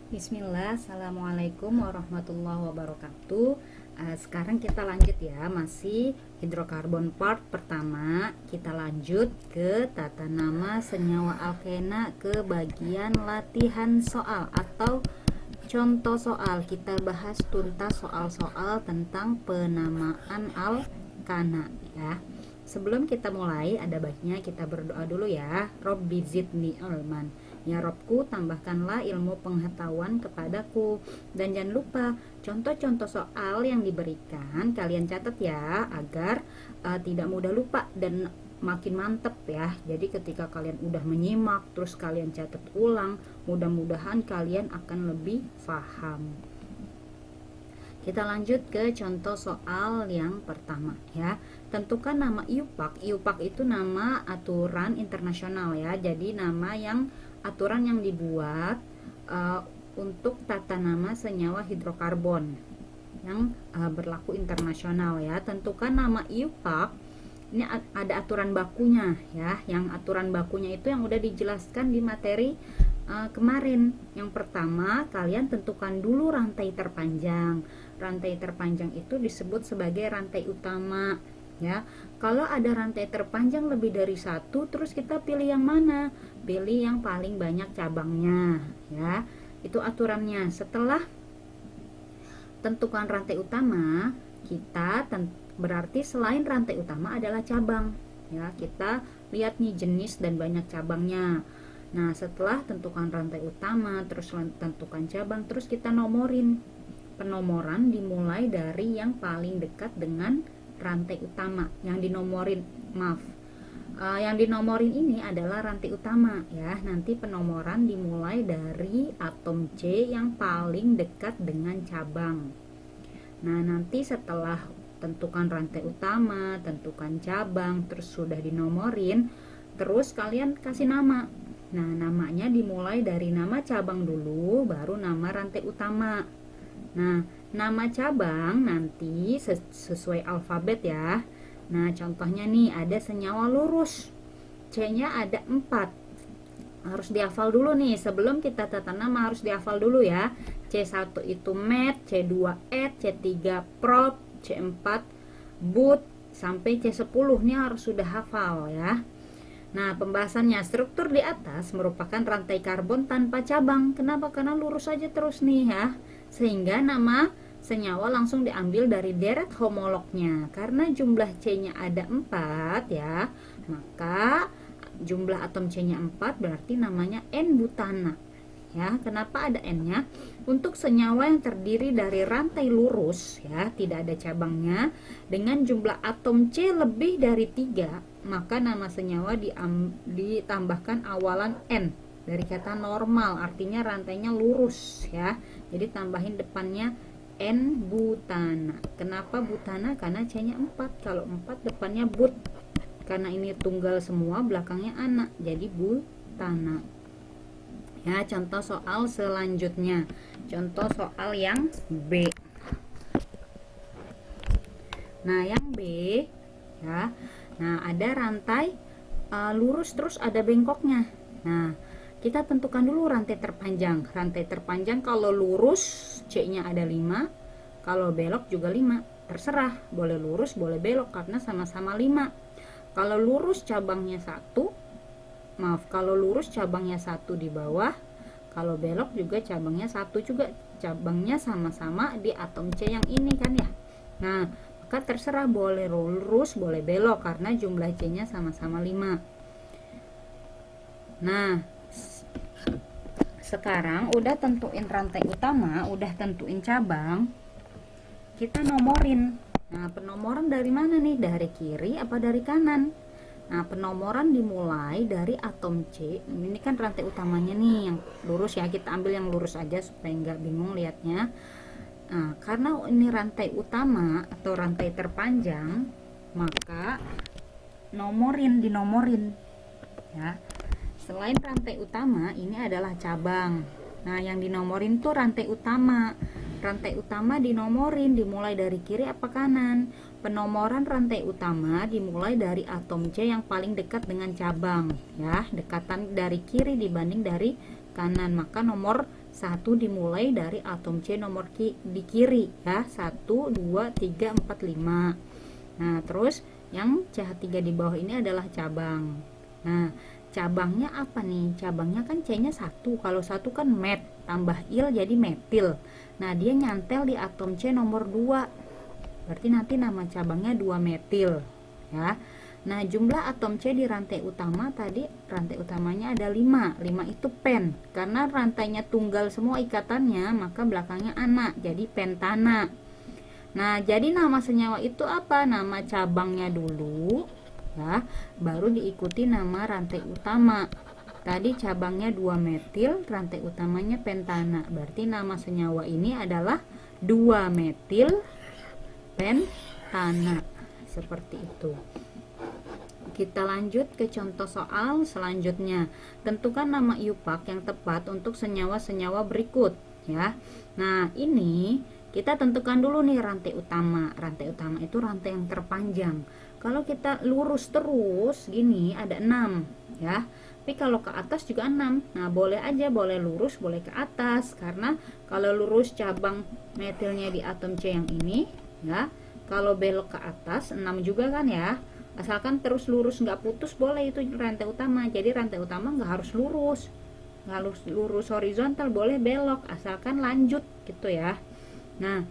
Bismillah, Assalamualaikum warahmatullahi wabarakatuh. Sekarang kita lanjut ya, masih hidrokarbon part pertama. Kita lanjut ke tata nama senyawa alkena ke bagian latihan soal atau contoh soal. Kita bahas tuntas soal-soal tentang penamaan alkana ya. Sebelum kita mulai, ada baiknya kita berdoa dulu ya. Robbi zidni ilman. Ya Robku, tambahkanlah ilmu pengetahuan kepadaku. Dan jangan lupa contoh-contoh soal yang diberikan kalian catat ya, agar tidak mudah lupa dan makin mantep ya. Jadi ketika kalian udah menyimak terus kalian catat ulang, mudah-mudahan kalian akan lebih paham. Kita lanjut ke contoh soal yang pertama ya. Tentukan nama IUPAC. IUPAC itu nama aturan internasional ya. Jadi nama yang aturan yang dibuat untuk tata nama senyawa hidrokarbon yang berlaku internasional ya. Tentukan nama IUPAC. Ini ada aturan bakunya ya. Yang aturan bakunya itu yang udah dijelaskan di materi kemarin. Yang pertama, kalian tentukan dulu rantai terpanjang. Rantai terpanjang itu disebut sebagai rantai utama ya. Kalau ada rantai terpanjang lebih dari satu, terus kita pilih yang mana? Pilih yang paling banyak cabangnya ya. Itu aturannya. Setelah tentukan rantai utama, kita berarti selain rantai utama adalah cabang ya. Kita lihat nih jenis dan banyak cabangnya. Nah, setelah tentukan rantai utama, terus tentukan cabang, terus kita nomorin. Penomoran dimulai dari yang paling dekat dengan rantai utama. Yang dinomorin ini adalah rantai utama ya. Nanti penomoran dimulai dari atom C yang paling dekat dengan cabang. Nah, nanti setelah tentukan rantai utama, tentukan cabang, terus sudah dinomorin, terus kalian kasih nama. Nah, namanya dimulai dari nama cabang dulu, baru nama rantai utama. Nah, nama cabang nanti sesuai alfabet ya. Nah, contohnya nih ada senyawa lurus. C-nya ada 4. Harus dihafal dulu nih. Sebelum kita tata nama harus dihafal dulu ya. C1 itu met, C2 et, C3 prop, C4 but, sampai C10 ini harus sudah hafal ya. Nah, pembahasannya, struktur di atas merupakan rantai karbon tanpa cabang. Kenapa? Karena lurus aja terus nih ya. Sehingga nama senyawa langsung diambil dari deret homolognya. Karena jumlah C-nya ada 4 ya, maka jumlah atom C-nya 4 berarti namanya N-butana. Ya, kenapa ada N-nya? Untuk senyawa yang terdiri dari rantai lurus ya, tidak ada cabangnya, dengan jumlah atom C lebih dari 3, maka nama senyawa ditambahkan awalan N dari kata normal, artinya rantainya lurus ya. Jadi tambahin depannya N-butana. Kenapa butana? Karena C-nya 4. Kalau 4 depannya but. Karena ini tunggal semua, belakangnya anak, jadi butana. Ya, contoh soal selanjutnya. Contoh soal yang B. Nah, yang B ya. Nah, ada rantai lurus terus ada bengkoknya. Nah, kita tentukan dulu rantai terpanjang. Rantai terpanjang kalau lurus C-nya ada 5, kalau belok juga 5. Terserah, boleh lurus, boleh belok karena sama-sama 5. Kalau lurus cabangnya 1, kalau lurus cabangnya 1 di bawah, kalau belok juga cabangnya 1 juga. Cabangnya sama-sama di atom C yang ini kan ya. Nah, maka terserah boleh lurus, boleh belok karena jumlah C-nya sama-sama 5. Nah, sekarang udah tentuin rantai utama, udah tentuin cabang, kita nomorin. Nah, penomoran dari mana nih? Dari kiri apa dari kanan? Nah, penomoran dimulai dari atom C. Ini kan rantai utamanya nih yang lurus ya, kita ambil yang lurus aja supaya nggak bingung lihatnya. Nah, karena ini rantai utama atau rantai terpanjang, maka dinomorin ya. Selain rantai utama, ini adalah cabang. Nah, yang dinomorin tuh rantai utama. Rantai utama dinomorin dimulai dari kiri apa kanan? Penomoran rantai utama dimulai dari atom C yang paling dekat dengan cabang ya, dekatan dari kiri dibanding dari kanan, maka nomor 1 dimulai dari atom C nomor di kiri ya, 1 2 3 4 5. Nah terus yang CH3 di bawah ini adalah cabang. Nah cabangnya apa nih? Cabangnya kan C nya 1, kalau 1 kan met tambah il jadi metil. Nah dia nyantel di atom C nomor 2, berarti nanti nama cabangnya 2 metil ya. Nah jumlah atom C di rantai utama tadi, rantai utamanya ada 5 itu pen, karena rantainya tunggal semua ikatannya maka belakangnya ana, jadi pentana. Nah jadi nama senyawa itu apa? Nama cabangnya dulu ya, baru diikuti nama rantai utama. Tadi cabangnya 2 metil, rantai utamanya pentana, berarti nama senyawa ini adalah 2 metil pentana, seperti itu. Kita lanjut ke contoh soal selanjutnya. Tentukan nama IUPAC yang tepat untuk senyawa-senyawa berikut ya. Nah ini kita tentukan dulu nih rantai utama. Rantai utama itu rantai yang terpanjang. Kalau kita lurus terus gini ada 6 ya, tapi kalau ke atas juga 6. Nah boleh aja, boleh lurus boleh ke atas, karena kalau lurus cabang metilnya di atom C yang ini ya, kalau belok ke atas 6 juga kan ya. Asalkan terus lurus nggak putus boleh, itu rantai utama. Jadi rantai utama nggak harus lurus, nggak harus lurus horizontal, boleh belok asalkan lanjut gitu ya. Nah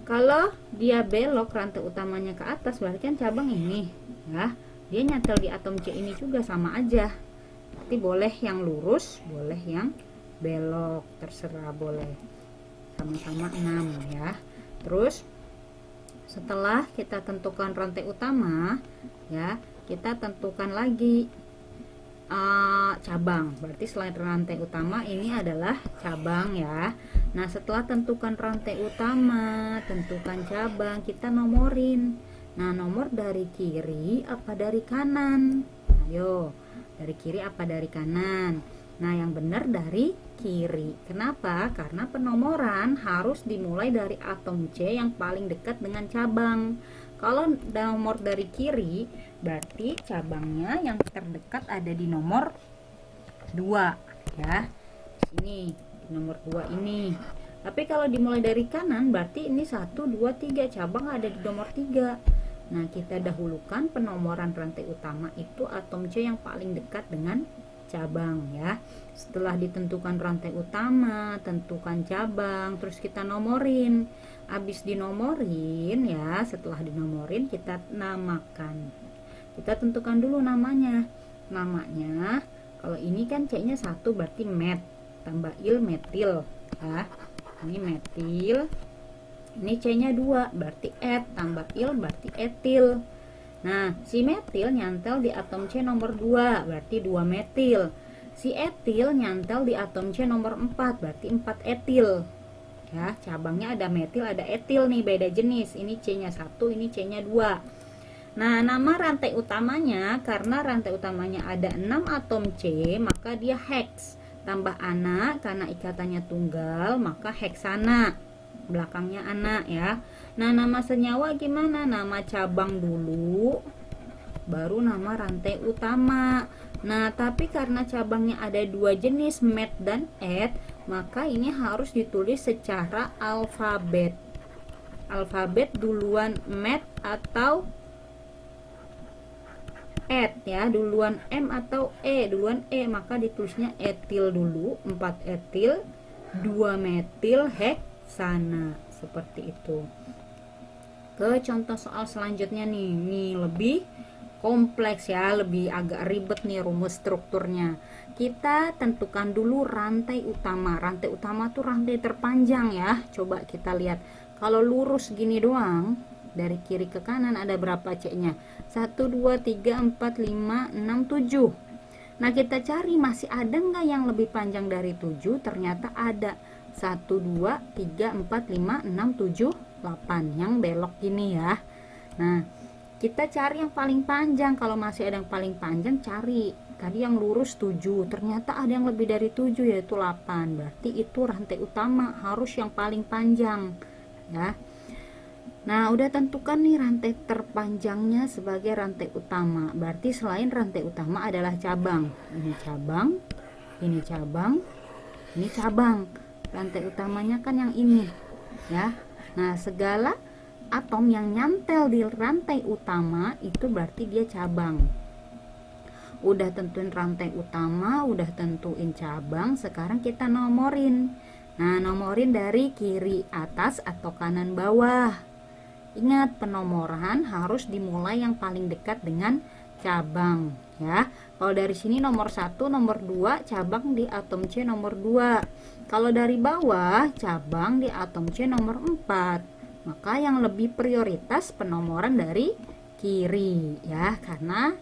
kalau dia belok rantai utamanya ke atas berarti kan cabang ini ya, dia nyantel di atom C ini juga sama aja. Berarti boleh yang lurus boleh yang belok, terserah, boleh sama-sama 6 ya. Terus setelah kita tentukan rantai utama ya, kita tentukan lagi cabang. Berarti selain rantai utama ini adalah cabang ya. Nah setelah tentukan rantai utama, tentukan cabang, kita nomorin. Nah nomor dari kiri apa dari kanan? Ayo, dari kiri apa dari kanan? Nah yang benar dari kiri. Kenapa? Karena penomoran harus dimulai dari atom C yang paling dekat dengan cabang. Kalau nomor dari kiri berarti cabangnya yang terdekat ada di nomor 2 ya. Sini di nomor 2 ini. Tapi kalau dimulai dari kanan berarti ini 1 2 3, cabang ada di nomor 3. Nah kita dahulukan penomoran rantai utama itu atom C yang paling dekat dengan cabang ya. Setelah ditentukan rantai utama, tentukan cabang, terus kita nomorin. Habis dinomorin ya, setelah dinomorin kita namakan. Kita tentukan dulu namanya. Namanya kalau ini kan C nya 1 berarti met tambah il metil ya. Ini metil. Ini C nya 2 berarti et tambah il berarti etil. Nah, si metil nyantel di atom C nomor 2, berarti 2 metil. Si etil nyantel di atom C nomor 4, berarti 4 etil. Ya, cabangnya ada metil, ada etil nih, beda jenis. Ini C-nya 1, ini C-nya 2. Nah, nama rantai utamanya, karena rantai utamanya ada 6 atom C, maka dia hex. Tambah ana, karena ikatannya tunggal, maka heksana. Belakangnya ana ya. Nah nama senyawa gimana? Nama cabang dulu baru nama rantai utama. Nah tapi karena cabangnya ada 2 jenis, met dan et, maka ini harus ditulis secara alfabet. Alfabet duluan met atau et ya, duluan M atau E, duluan E, maka ditulisnya etil dulu, 4 etil 2 metil heksana, seperti itu. Ke contoh soal selanjutnya nih, lebih kompleks ya, lebih agak ribet nih rumus strukturnya. Kita tentukan dulu rantai utama. Rantai utama tuh rantai terpanjang ya. Coba kita lihat, kalau lurus gini doang dari kiri ke kanan ada berapa C-nya? 1 2 3 4 5 6 7. Nah kita cari masih ada nggak yang lebih panjang dari 7? Ternyata ada. 1 2 3 4 5 6 7 8 yang belok gini ya. Nah kita cari yang paling panjang. Kalau masih ada yang paling panjang, cari. Tadi yang lurus 7, ternyata ada yang lebih dari 7 yaitu 8. Berarti itu rantai utama, harus yang paling panjang ya. Nah udah tentukan nih rantai terpanjangnya sebagai rantai utama. Berarti selain rantai utama adalah cabang. Ini cabang, ini cabang, ini cabang. Rantai utamanya kan yang ini ya. Nah, segala atom yang nyantel di rantai utama itu berarti dia cabang. Udah tentuin rantai utama, udah tentuin cabang, sekarang kita nomorin. Nah, nomorin dari kiri atas atau kanan bawah. Ingat, penomoran harus dimulai yang paling dekat dengan cabang ya. Kalau dari sini nomor 1, nomor 2 cabang di atom C nomor 2. Kalau dari bawah cabang di atom C nomor 4. Maka yang lebih prioritas penomoran dari kiri ya, karena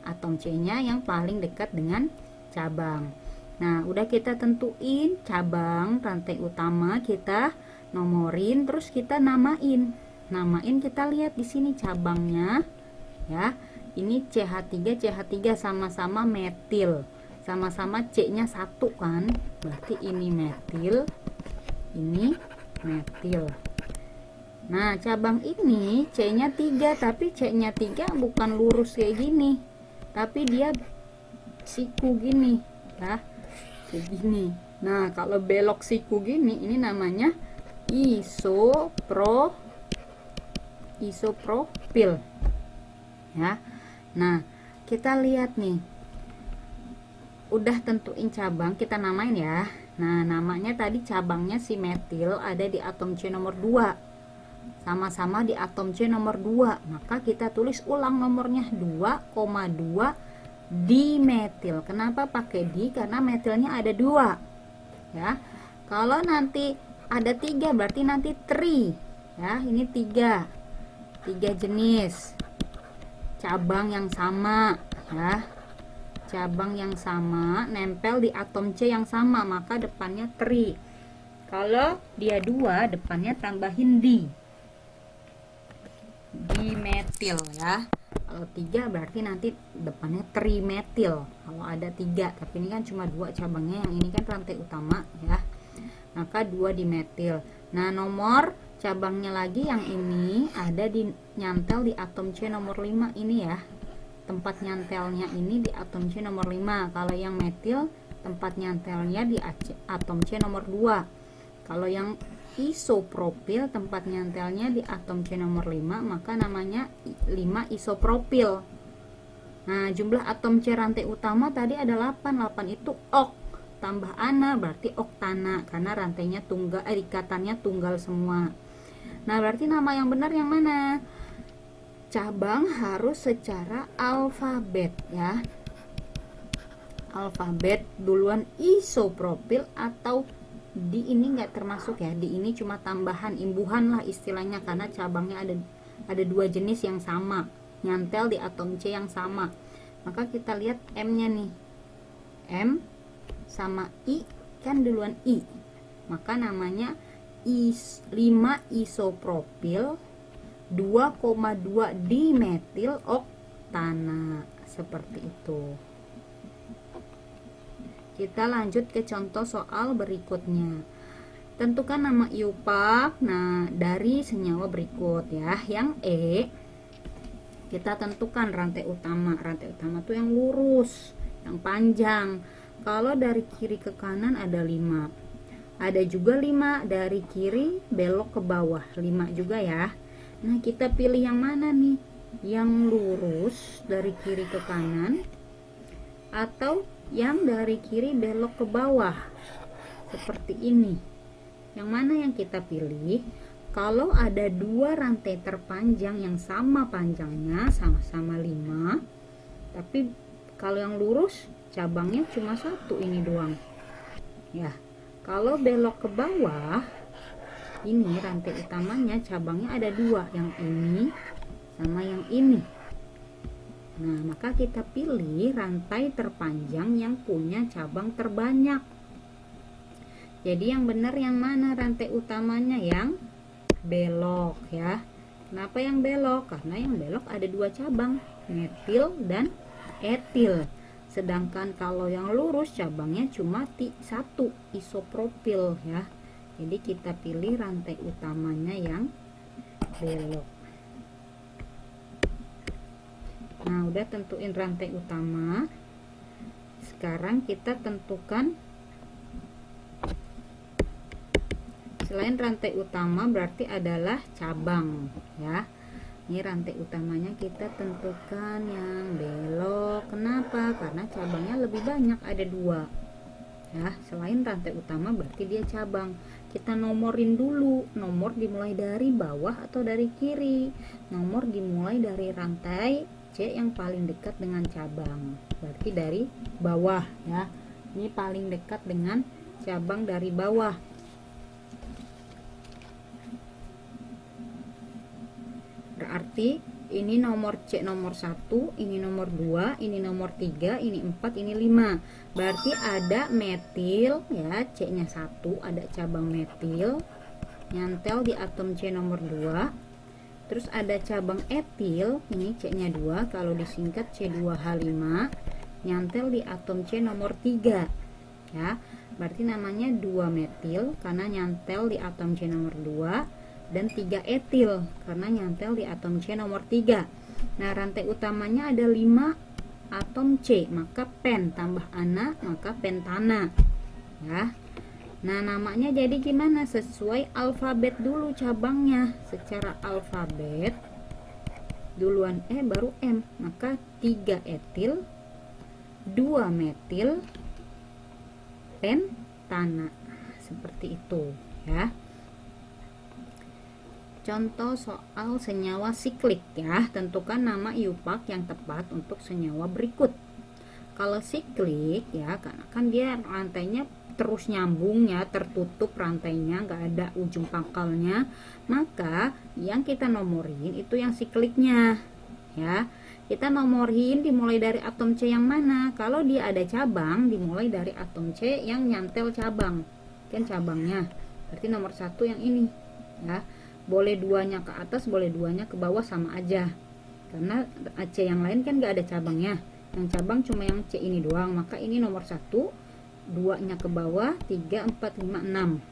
atom C-nya yang paling dekat dengan cabang. Nah, udah kita tentuin cabang rantai utama, kita nomorin, terus kita namain. Namain, kita lihat di sini cabangnya ya. Ini CH3 CH3 sama-sama metil. Sama-sama C-nya 1 kan? Berarti ini metil, ini metil. Nah, cabang ini C-nya 3, tapi C-nya 3 bukan lurus kayak gini, tapi dia siku gini ya, kayak gini. Nah, kalau belok siku gini, ini namanya isopropil ya. Nah, kita lihat nih, udah tentuin cabang, kita namain ya. Nah, namanya tadi cabangnya si metil ada di atom C nomor 2, sama-sama di atom C nomor 2, maka kita tulis ulang nomornya 2,2 dimetil. Kenapa pakai di? Karena metilnya ada 2 ya. Kalau nanti ada 3 berarti nanti tri ya. Ini 3 jenis cabang yang sama ya, cabang yang sama nempel di atom C yang sama, maka depannya tri. Kalau dia 2, depannya tambahin dimetil ya. Kalau 3 berarti nanti depannya trimetil kalau ada 3, tapi ini kan cuma 2 cabangnya, yang ini kan rantai utama ya, maka 2 dimetil. Nah, nomor cabangnya lagi yang ini ada di nyantel di atom C nomor 5 ini ya, tempat nyantelnya ini di atom C nomor 5. Kalau yang metil tempat nyantelnya di atom C nomor 2. Kalau yang isopropil tempat nyantelnya di atom C nomor 5, maka namanya 5 isopropil. Nah, jumlah atom C rantai utama tadi ada 8. 8 itu ok tambah ana berarti oktana, karena rantainya tunggal, ikatannya tunggal semua. Nah, berarti nama yang benar yang mana? Cabang harus secara alfabet ya. Alfabet duluan isopropil, atau di ini nggak termasuk ya, di ini cuma tambahan imbuhan lah istilahnya, karena cabangnya ada 2 jenis yang sama nyantel di atom C yang sama. Maka kita lihat M nya nih, M sama I kan duluan I, maka namanya 5 isopropil 2,2 dimetil oktana, seperti itu. Kita lanjut ke contoh soal berikutnya. Tentukan nama iupac. Nah, dari senyawa berikut ya. Yang E, kita tentukan rantai utama. Rantai utama tuh yang lurus, yang panjang. Kalau dari kiri ke kanan ada 5. Ada juga 5 dari kiri belok ke bawah, 5 juga ya. Nah, kita pilih yang mana nih? Yang lurus dari kiri ke kanan, atau yang dari kiri belok ke bawah seperti ini? Yang mana yang kita pilih? Kalau ada 2 rantai terpanjang yang sama panjangnya, sama-sama 5, tapi kalau yang lurus cabangnya cuma 1 ini doang ya. Kalau belok ke bawah, ini rantai utamanya cabangnya ada 2, yang ini sama yang ini. Nah, maka kita pilih rantai terpanjang yang punya cabang terbanyak. Jadi yang benar yang mana? Rantai utamanya yang belok ya. Kenapa yang belok? Karena yang belok ada 2 cabang, metil dan etil. Sedangkan kalau yang lurus cabangnya cuma 1, isopropil ya. Jadi kita pilih rantai utamanya yang belok. Nah, udah tentuin rantai utama. Sekarang kita tentukan Selain rantai utama berarti adalah cabang ya. Ini rantai utamanya kita tentukan yang belok. Kenapa? Karena cabangnya lebih banyak, ada 2 ya. Selain rantai utama berarti dia cabang. Kita nomorin dulu. Nomor dimulai dari bawah atau dari kiri? Nomor dimulai dari rantai C yang paling dekat dengan cabang, berarti dari bawah ya. Ini paling dekat dengan cabang dari bawah. Berarti ini nomor C nomor 1, ini nomor 2, ini nomor 3, ini 4, ini 5. Berarti ada metil ya, C-nya 1, ada cabang metil nyantel di atom C nomor 2. Terus ada cabang etil, ini C-nya 2, kalau disingkat C2H5, nyantel di atom C nomor 3 ya. Berarti namanya 2 metil karena nyantel di atom C nomor 2, dan 3 etil karena nyantel di atom C nomor 3. Nah, rantai utamanya ada 5 atom C, maka pen tambah ana maka pentana ya. Nah, namanya jadi gimana? Sesuai alfabet dulu cabangnya. Secara alfabet duluan E baru M, maka 3 etil 2 metil pentana, seperti itu ya. Contoh soal senyawa siklik ya. Tentukan nama IUPAC yang tepat untuk senyawa berikut. Kalau siklik ya, karena kan dia rantainya terus nyambung ya, tertutup rantainya, nggak ada ujung pangkalnya, maka yang kita nomorin itu yang sikliknya ya. Kita nomorin dimulai dari atom C yang mana? Kalau dia ada cabang, dimulai dari atom C yang nyantel cabang, kan cabangnya. Berarti nomor 1 yang ini ya. Boleh 2-nya ke atas, boleh 2-nya ke bawah, sama aja. Karena C yang lain kan gak ada cabangnya. Yang cabang cuma yang C ini doang. Maka ini nomor 1, 2-nya ke bawah, 3, 4, 5, 6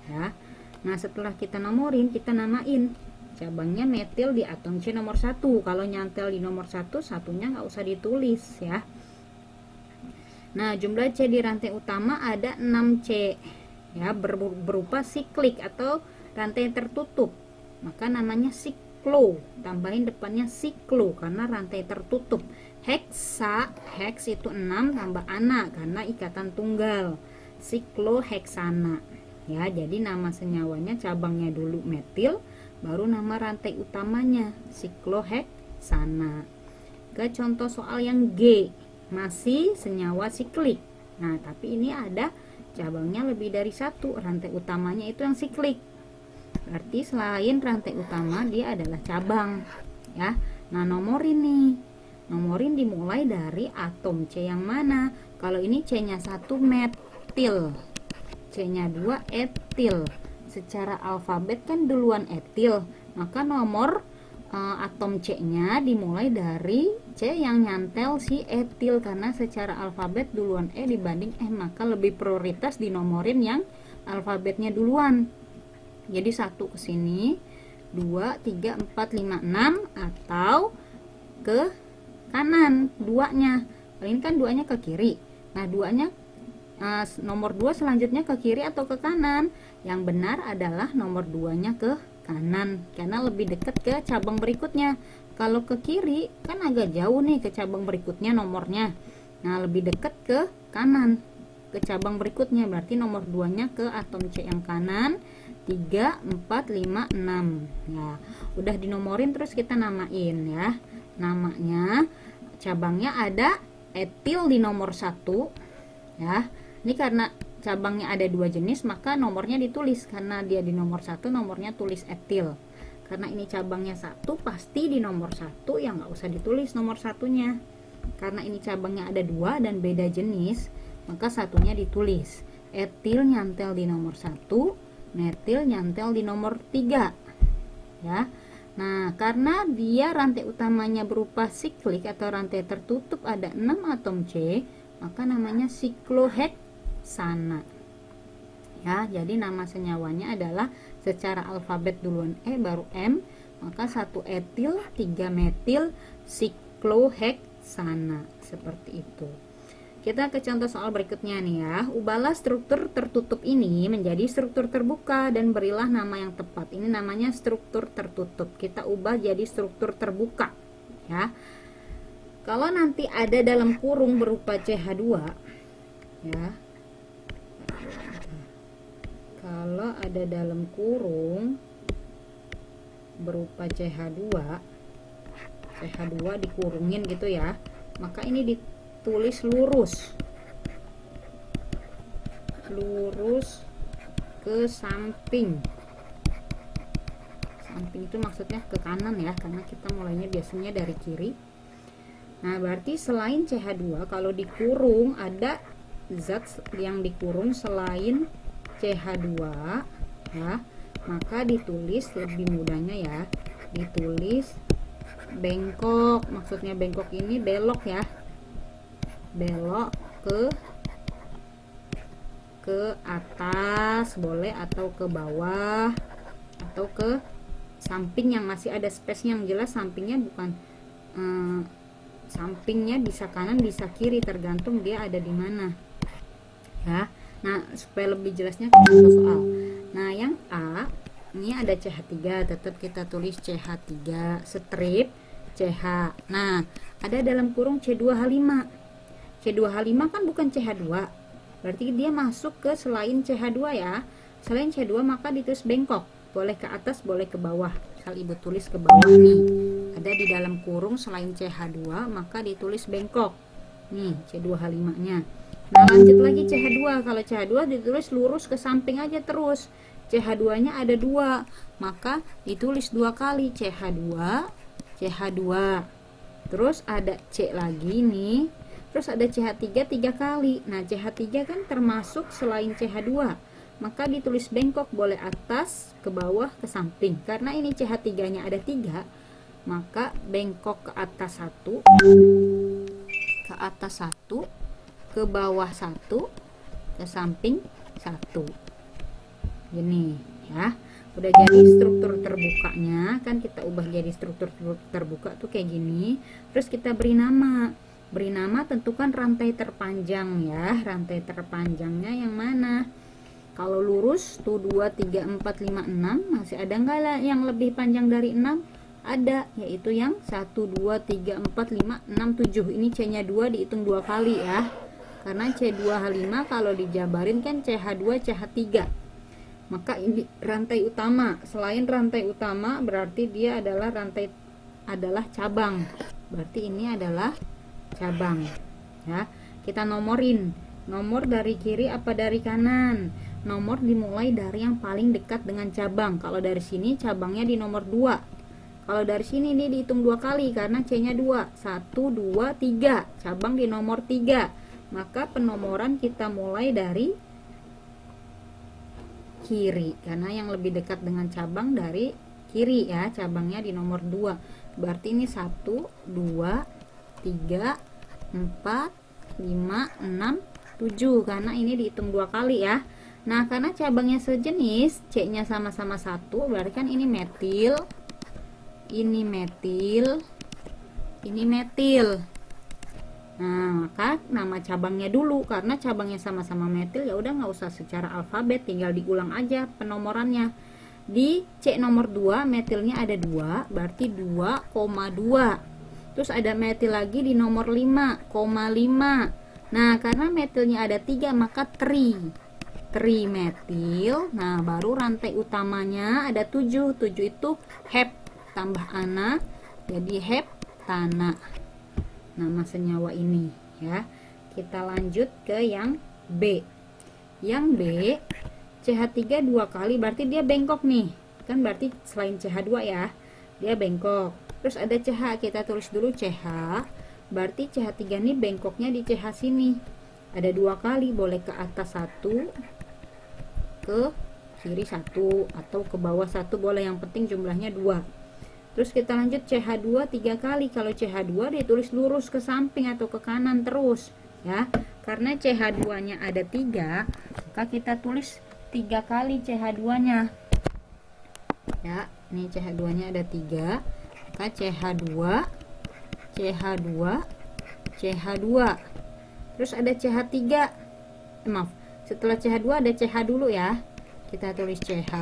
ya. Nah, setelah kita nomorin, kita namain. Cabangnya metil di atom C nomor 1. Kalau nyantel di nomor 1, satunya gak usah ditulis ya. Nah, jumlah C di rantai utama ada 6C ya, berupa siklik atau rantai tertutup, maka namanya siklo. Tambahin depannya siklo karena rantai tertutup. Heksa, heks itu 6 tambah ana karena ikatan tunggal, sikloheksana ya. Jadi nama senyawanya cabangnya dulu metil, baru nama rantai utamanya sikloheksana. Ke contoh soal yang G, masih senyawa siklik. Nah, tapi ini ada cabangnya lebih dari 1, rantai utamanya itu yang siklik. Berarti selain rantai utama dia adalah cabang ya. Nah, nomorin nih. Nomorin dimulai dari atom C yang mana? Kalau ini C-nya 1 metil, C-nya 2 etil. Secara alfabet kan duluan etil, maka nomor atom C-nya dimulai dari C yang nyantel si etil, karena secara alfabet duluan E dibanding M, maka lebih prioritas dinomorin yang alfabetnya duluan. Jadi 1 ke sini, 2, 3, 4, 5, 6, atau ke kanan 2-nya. Ini kan 2-nya ke kiri. Nah, 2-nya nomor 2 selanjutnya ke kiri atau ke kanan? Yang benar adalah nomor 2-nya ke kanan karena lebih dekat ke cabang berikutnya. Kalau ke kiri kan agak jauh nih ke cabang berikutnya nomornya. Nah, lebih dekat ke kanan ke cabang berikutnya, berarti nomor 2-nya ke atom C yang kanan. 3, 4, 5, 6 ya. Udah dinomorin, terus kita namain ya. Namanya cabangnya ada etil di nomor 1 ya. Ini karena cabangnya ada 2 jenis, maka nomornya ditulis. Karena dia di nomor 1, nomornya tulis etil. Karena ini cabangnya 1, pasti di nomor 1 ya nggak usah ditulis nomor 1-nya. Karena ini cabangnya ada 2 dan beda jenis, maka satunya ditulis. Etil nyantel di nomor 1, metil nyantel di nomor 3 ya. Nah, karena dia rantai utamanya berupa siklik atau rantai tertutup, ada 6 atom C, maka namanya sikloheksana ya. Jadi nama senyawanya adalah secara alfabet duluan E baru M, maka 1 etil 3 metil sikloheksana, seperti itu. Kita ke contoh soal berikutnya nih ya. Ubahlah struktur tertutup ini menjadi struktur terbuka dan berilah nama yang tepat. Ini namanya struktur tertutup. Kita ubah jadi struktur terbuka ya. Kalau nanti ada dalam kurung berupa CH2 ya. Kalau ada dalam kurung berupa CH2 dikurungin gitu ya, maka ini ditulis lurus ke samping itu maksudnya ke kanan ya, karena kita mulainya biasanya dari kiri. Nah berarti selain CH2, kalau dikurung ada zat yang dikurung selain CH2 ya, maka ditulis lebih mudahnya ya, ditulis bengkok. Maksudnya bengkok ini belok ya, belok ke atas boleh, atau ke bawah, atau ke samping yang masih ada space nya. Yang jelas sampingnya bukan sampingnya bisa kanan bisa kiri, tergantung dia ada di mana ya. Nah supaya lebih jelasnya kita soal. Nah yang A ini ada CH3, tetap kita tulis CH3 strip CH. Nah ada dalam kurung C2H5. C2H5 kan bukan CH2, berarti dia masuk ke selain CH2 ya. Selain CH2 maka ditulis bengkok, boleh ke atas boleh ke bawah. Misal ibu tulis ke bawah nih, ada di dalam kurung selain CH2 maka ditulis bengkok nih C2H5 nya. Nah lanjut lagi CH2. Kalau CH2 ditulis lurus ke samping aja terus. CH2 nya ada 2, maka ditulis 2 kali CH2 CH2. Terus ada C lagi nih, terus ada CH3 3 kali. Nah CH3 kan termasuk selain CH2, maka ditulis bengkok, boleh atas ke bawah ke samping. Karena ini CH3 nya ada 3, maka bengkok ke atas 1, ke atas 1, ke bawah 1, ke samping 1. Gini ya. Udah jadi struktur terbukanya, kan kita ubah jadi struktur terbuka tuh kayak gini. Terus kita beri nama. Beri nama, tentukan rantai terpanjang ya. Rantai terpanjangnya yang mana? Kalau lurus tuh 2, 3, 4, 5, 6, masih ada nggak lah yang lebih panjang dari 6? Ada, yaitu yang 1, 2, 3, 4, 5, 6, 7. Ini C nya 2 dihitung 2 kali ya. Karena C2H5 kalau dijabarin kan CH2 CH3. Maka ini rantai utama. Selain rantai utama berarti dia adalah cabang. Berarti ini adalah cabang ya. Kita nomorin. Nomor dari kiri apa dari kanan? Nomor dimulai dari yang paling dekat dengan cabang. Kalau dari sini cabangnya di nomor 2. Kalau dari sini ini dihitung 2 kali karena C nya 2. 1, 2, 3. Cabang di nomor 3. Maka penomoran kita mulai dari kiri, karena yang lebih dekat dengan cabang dari kiri ya. Cabangnya di nomor 2. Berarti ini 1, 2, 3, 4, 5, 6, 7, karena ini dihitung 2 kali ya. Nah karena cabangnya sejenis, C nya sama-sama 1, berarti kan ini metil, ini metil, ini metil. Nah maka nama cabangnya dulu, karena cabangnya sama-sama metil ya udah nggak usah secara alfabet, tinggal diulang aja penomorannya. Di C nomor 2 metilnya ada 2, berarti 2,2. Terus ada metil lagi di nomor 5,5. Nah karena metilnya ada 3 maka trimetil. Nah baru rantai utamanya ada 7. 7 itu hep tambah ana jadi heptana, nama senyawa ini ya. Kita lanjut ke yang B. Yang B CH3 2 kali, berarti dia bengkok nih. Kan berarti selain CH2 ya, dia bengkok. Terus ada CH, kita tulis dulu CH. Berarti CH3 nih bengkoknya di CH sini. Ada 2 kali, boleh ke atas 1, ke kiri 1, atau ke bawah 1 boleh, yang penting jumlahnya 2. Terus kita lanjut CH2 3 kali. Kalau CH2 ditulis lurus ke samping atau ke kanan terus ya. Karena CH2 nya ada 3, maka kita tulis 3 kali CH2 nya ya. Ini CH2 nya ada 3, maka CH2 CH2 CH2. Terus ada CH3, maaf, setelah CH2 ada CH dulu ya, kita tulis CH.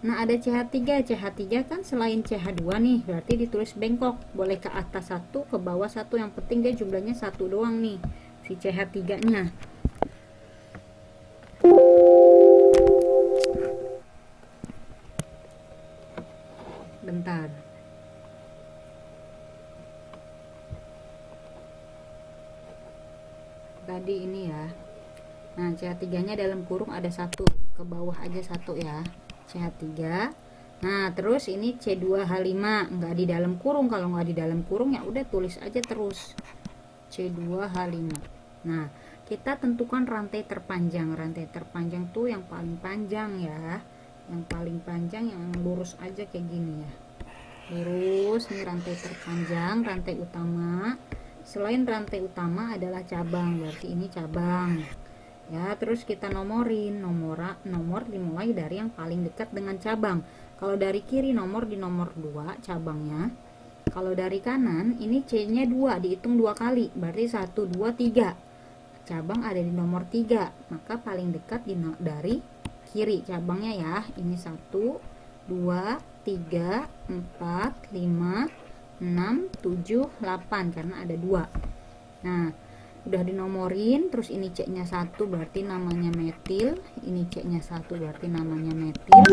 Nah ada CH3, CH3 kan selain CH2 nih, berarti ditulis bengkok, boleh ke atas satu, ke bawah satu, yang penting dia jumlahnya satu doang nih, si CH3 nya. Bentar, tadi ini ya. Nah CH3 nya dalam kurung ada satu, ke bawah aja satu ya, CH3. Nah terus ini C2H5 nggak di dalam kurung. Kalau nggak di dalam kurung ya udah tulis aja terus C2H5. Nah kita tentukan rantai terpanjang. Rantai terpanjang tuh yang paling panjang ya, yang paling panjang, yang lurus aja kayak gini ya, lurus nih rantai terpanjang, rantai utama. Selain rantai utama adalah cabang, berarti ini cabang ya. Terus kita nomorin, nomor dimulai dari yang paling dekat dengan cabang. Kalau dari kiri nomor di nomor 2 cabangnya. Kalau dari kanan ini C nya 2, dihitung 2 kali, berarti 1, 2, 3. Cabang ada di nomor 3, maka paling dekat dari kiri cabangnya ya. Ini 1, 2, 3, 4, 5, 6, 7, 8 karena ada 2. Nah udah dinomorin. Terus ini C nya 1 berarti namanya metil, ini C nya 1 berarti namanya metil.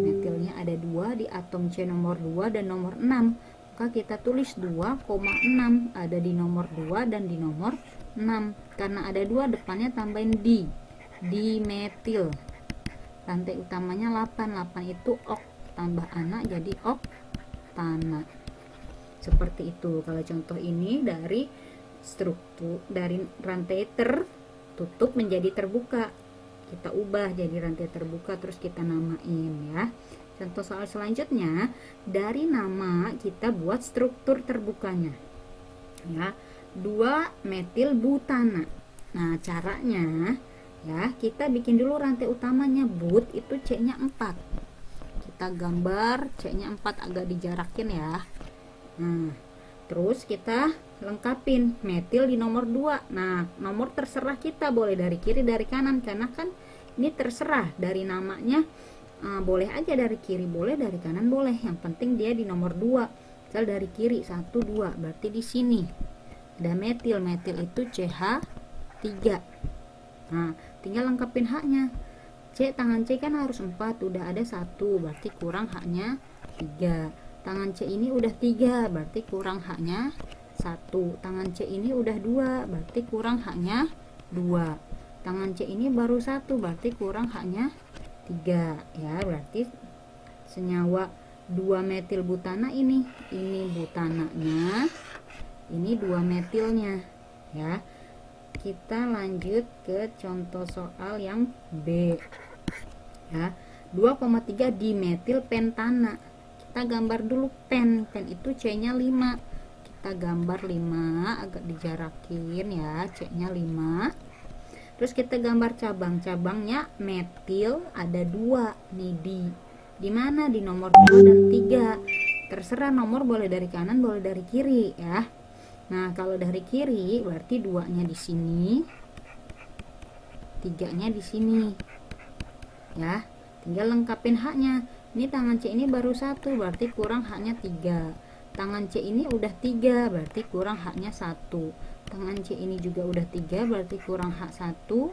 Metilnya ada 2 di atom C nomor 2 dan nomor 6, maka kita tulis 2,6 ada di nomor 2 dan di nomor 6. Karena ada 2 depannya tambahin di metil. Rantai utamanya 8, 8 itu ok, tambah anak jadi oktana. Seperti itu. Kalau contoh ini dari struktur, dari rantai tertutup menjadi terbuka, kita ubah jadi rantai terbuka, terus kita namain ya. Contoh soal selanjutnya, dari nama kita buat struktur terbukanya ya, 2 metil butana. Nah caranya ya, kita bikin dulu rantai utamanya, but itu C nya 4, kita gambar C nya 4 agak dijarakin ya. Nah terus kita lengkapin metil di nomor 2. Nah nomor terserah kita, boleh dari kiri dari kanan, karena kan ini terserah dari namanya. Boleh aja dari kiri boleh, dari kanan boleh, yang penting dia di nomor 2. Misal dari kiri 1, 2, berarti di sini ada metil, metil itu CH3. Nah tinggal lengkapin haknya. C, tangan C kan harus 4, udah ada 1, berarti kurang haknya 3. Tangan C ini udah 3, berarti kurang haknya 1. Tangan C ini udah 2, berarti kurang haknya 2. Tangan C ini baru 1, berarti kurang haknya 3 ya. Berarti senyawa 2 metil butana ini butananya, ini 2 metilnya ya. Kita lanjut ke contoh soal yang B ya. 2,3 dimetil pentana. Kita gambar dulu pen itu C nya 5, kita gambar 5 agak dijarakin ya, C nya 5. Terus kita gambar cabang-cabangnya metil ada 2 nih, di mana, di nomor 2 dan 3. Terserah nomor, boleh dari kanan boleh dari kiri ya. Nah kalau dari kiri berarti 2 nya di sini, 3 nya di sini ya. Tinggal lengkapin haknya. Ini tangan C ini baru 1, berarti kurang haknya 3. Tangan C ini udah 3, berarti kurang haknya 1. Tangan C ini juga udah 3, berarti kurang hak 1.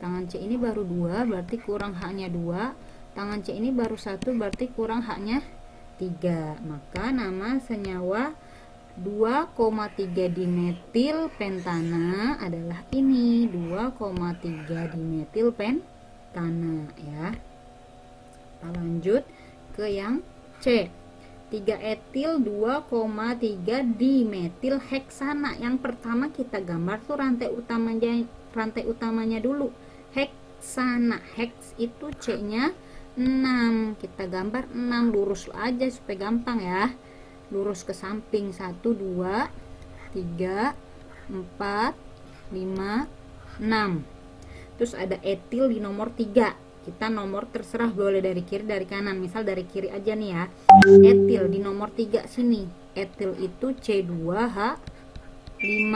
Tangan C ini baru 2, berarti kurang haknya 2. Tangan C ini baru 1, berarti kurang haknya 3. Maka nama senyawa 2,3 dimetil pentana adalah ini, 2,3 dimetil pentana ya. Kita lanjut ke yang C, 3 etil 2,3 dimetil heksana. Yang pertama kita gambar tuh rantai utamanya dulu, heksana. Heks itu C nya 6, kita gambar 6, lurus aja supaya gampang ya, lurus ke samping, 1, 2, 3, 4, 5, 6. Terus ada etil di nomor 3, kita nomor terserah, boleh dari kiri dari kanan. Misal dari kiri aja nih ya, etil di nomor 3 sini, etil itu C2H5.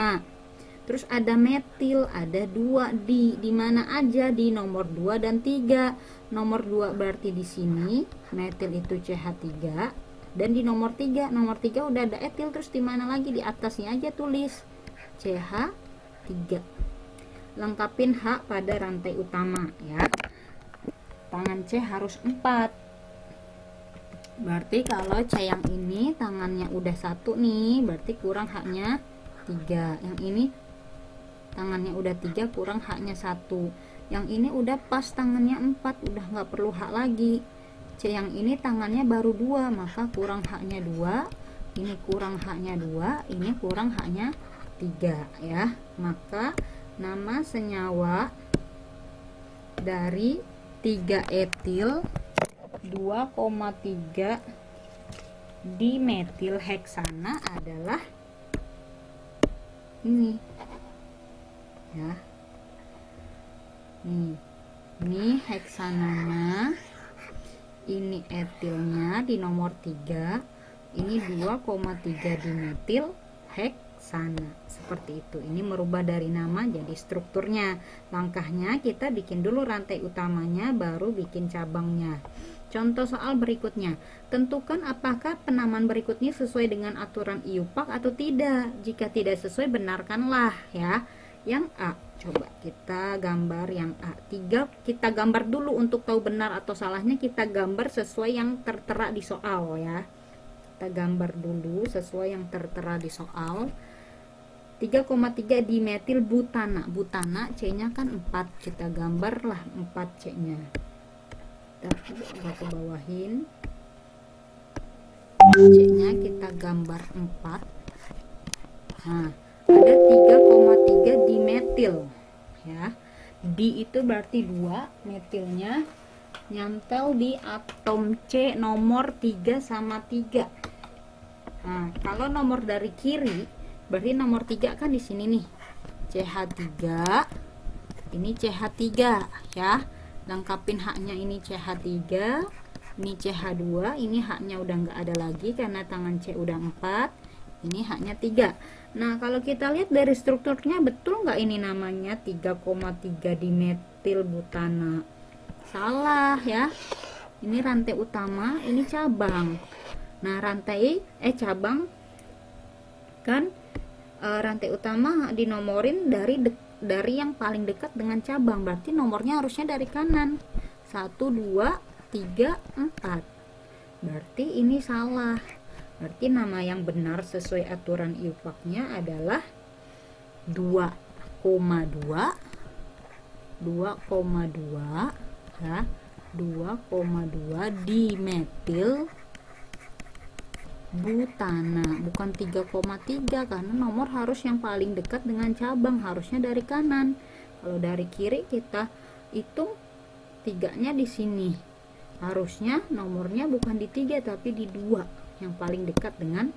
Terus ada metil, ada 2 di mana aja? Di nomor 2 dan 3. Nomor 2 berarti di sini, metil itu CH3, dan di nomor 3 udah ada etil, terus di mana lagi? Di atasnya aja tulis CH3. Lengkapin H pada rantai utama ya. Tangan C harus 4. Berarti kalau C yang ini tangannya udah 1 nih, berarti kurang H-nya 3. Yang ini tangannya udah 3, kurang H-nya 1. Yang ini udah pas tangannya 4, udah nggak perlu H lagi. C yang ini tangannya baru 2, maka kurang H-nya 2. Ini kurang H-nya 2, ini kurang H-nya 3 ya. Maka nama senyawa dari 3 etil 2,3 dimetil heksana adalah ini ya. Ini heksananya, ini etilnya di nomor 3, ini 2,3 dimetil heksana. Seperti itu. Ini merubah dari nama jadi strukturnya. Langkahnya kita bikin dulu rantai utamanya, baru bikin cabangnya. Contoh soal berikutnya, tentukan apakah penamaan berikutnya sesuai dengan aturan IUPAC atau tidak. Jika tidak sesuai, benarkanlah ya. Yang A, coba kita gambar yang A. 3 kita gambar dulu untuk tahu benar atau salahnya, kita gambar sesuai yang tertera di soal ya. Kita gambar dulu sesuai yang tertera di soal. 3,3 dimetil butana. Butana C-nya kan 4, kita gambarlah 4 C-nya. Kita ke bawahin. C-nya kita gambar 4. Nah, ada 3,3 dimetil ya. Di itu berarti 2, metilnya nyantel di atom C nomor 3 sama 3. Nah, kalau nomor dari kiri berarti nomor 3 kan di sini nih. CH3. Ini CH3 ya. Lengkapin H-nya, ini CH3, ini CH2, ini H-nya udah nggak ada lagi karena tangan C udah 4. Ini H-nya 3. Nah, kalau kita lihat dari strukturnya, betul nggak ini namanya 3,3 dimetil butana? Salah ya. Ini rantai utama, ini cabang. Nah, cabang kan, rantai utama dinomorin dari yang paling dekat dengan cabang. Berarti nomornya harusnya dari kanan. 1, 2, 3, 4. Berarti ini salah. Berarti nama yang benar sesuai aturan IUPAC-nya adalah 2,2 ya. 2,2 dimetil butana, bukan 3,3, karena nomor harus yang paling dekat dengan cabang, harusnya dari kanan. Kalau dari kiri kita hitung 3-nya di sini. Harusnya nomornya bukan di 3 tapi di 2, yang paling dekat dengan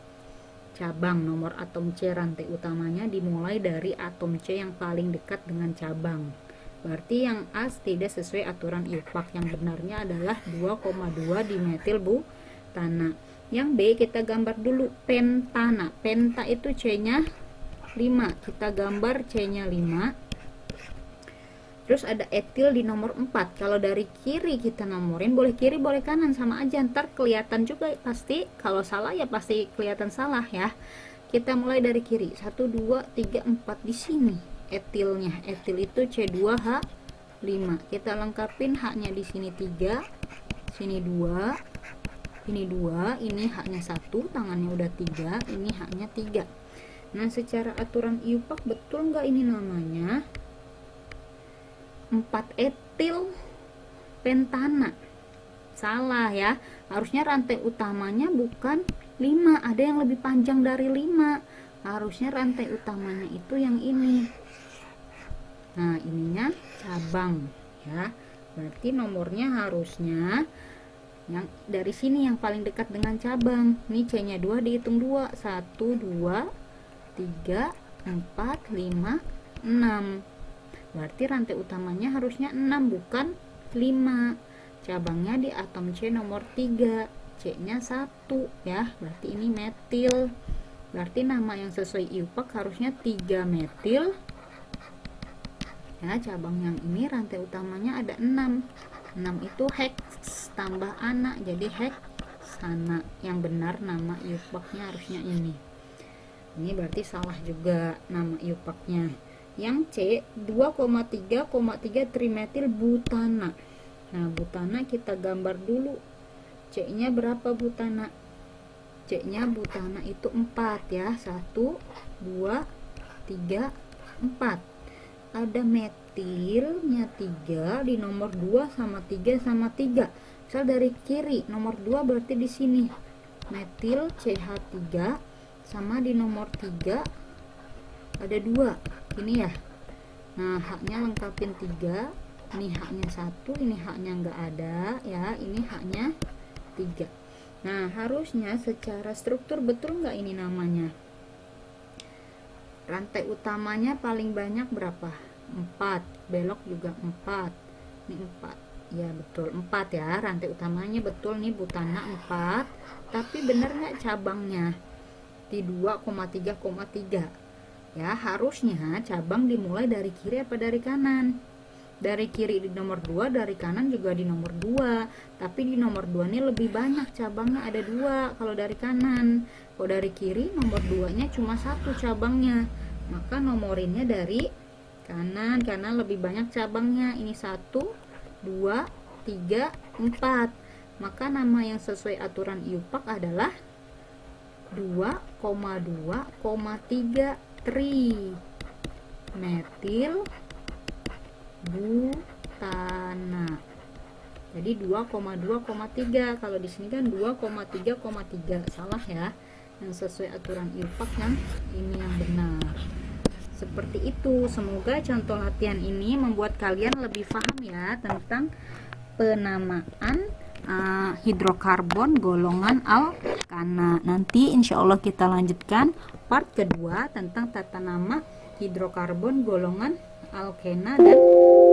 cabang. Nomor atom C rantai utamanya dimulai dari atom C yang paling dekat dengan cabang. Berarti yang A tidak sesuai aturan IUPAC. Yang benarnya adalah 2,2 dimetil butana. Yang B kita gambar dulu pentana. Penta itu C-nya 5. Kita gambar C-nya 5. Terus ada etil di nomor 4. Kalau dari kiri kita nomorin, boleh kiri boleh kanan, sama aja, ntar kelihatan juga pasti. Kalau salah ya pasti kelihatan salah ya. Kita mulai dari kiri. 1, 2, 3, 4 di sini etilnya. Etil itu C2H5. Kita lengkapin H-nya di sini 3, sini 2, ini 2, ini H-nya 1, tangannya udah 3, ini H-nya 3. Nah, secara aturan IUPAC betul nggak ini namanya 4 etil pentana? Salah ya. Harusnya rantai utamanya bukan 5, ada yang lebih panjang dari 5. Harusnya rantai utamanya itu yang ini. Nah, ininya cabang ya. Berarti nomornya harusnya yang dari sini yang paling dekat dengan cabang. Ini C-nya 2, dihitung 2. 1, 2, 3, 4, 5, 6. Berarti rantai utamanya harusnya 6 bukan 5. Cabangnya di atom C nomor 3, C-nya 1 ya. Berarti ini metil. Berarti nama yang sesuai IUPAC harusnya 3 metil. Ya, cabang yang ini rantai utamanya ada 6. 6 itu heks tambah ana, jadi heksana. Yang benar nama IUPAC-nya harusnya ini. Ini berarti salah juga nama IUPAC-nya. Yang C 2,3,3 trimetil butana. Nah, butana kita gambar dulu. C-nya berapa butana? C-nya butana itu 4 ya. 1, 2, 3, 4. Ada metilnya 3 di nomor 2 sama 3 sama 3. Misal dari kiri, nomor 2 berarti di sini. Metil CH3 sama di nomor 3 ada 2. Ini ya. Nah, haknya lengkapin 3. Ini haknya 1, ini haknya enggak ada ya. Ini haknya 3. Nah, harusnya secara struktur betul enggak ini namanya? Rantai utamanya paling banyak berapa? 4. Belok juga 4. Ini 4. Ya, betul 4 ya. Rantai utamanya betul nih butana 4. Tapi benar nggak cabangnya? Di 2,3,3. Ya, harusnya cabang dimulai dari kiri apa dari kanan? Dari kiri di nomor 2, dari kanan juga di nomor 2. Tapi di nomor 2 ini lebih banyak cabangnya, ada 2 kalau dari kanan. Kalau dari kiri nomor 2-nya cuma 1 cabangnya. Maka nomorinnya dari kanan karena lebih banyak cabangnya. Ini 1, 2, 3, 4. Maka nama yang sesuai aturan IUPAC adalah 2,2,3 trimetil butana. Jadi 2,2,3. Kalau di sini kan 2,3,3. Salah ya. Yang sesuai aturan IUPAC yang ini yang benar. Seperti itu. Semoga contoh latihan ini membuat kalian lebih paham ya tentang penamaan hidrokarbon golongan alkana. Nanti insya Allah kita lanjutkan part kedua tentang tata nama hidrokarbon golongan alkena dan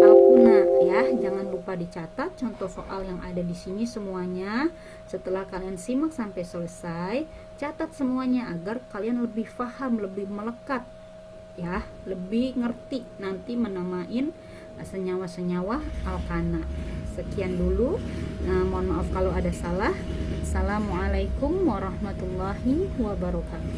alkuna ya. Jangan lupa dicatat contoh soal yang ada di sini semuanya. Setelah kalian simak sampai selesai, catat semuanya agar kalian lebih paham, lebih melekat ya, lebih ngerti nanti menamain senyawa-senyawa alkana. Sekian dulu. Mohon maaf kalau ada salah. Assalamualaikum warahmatullahi wabarakatuh.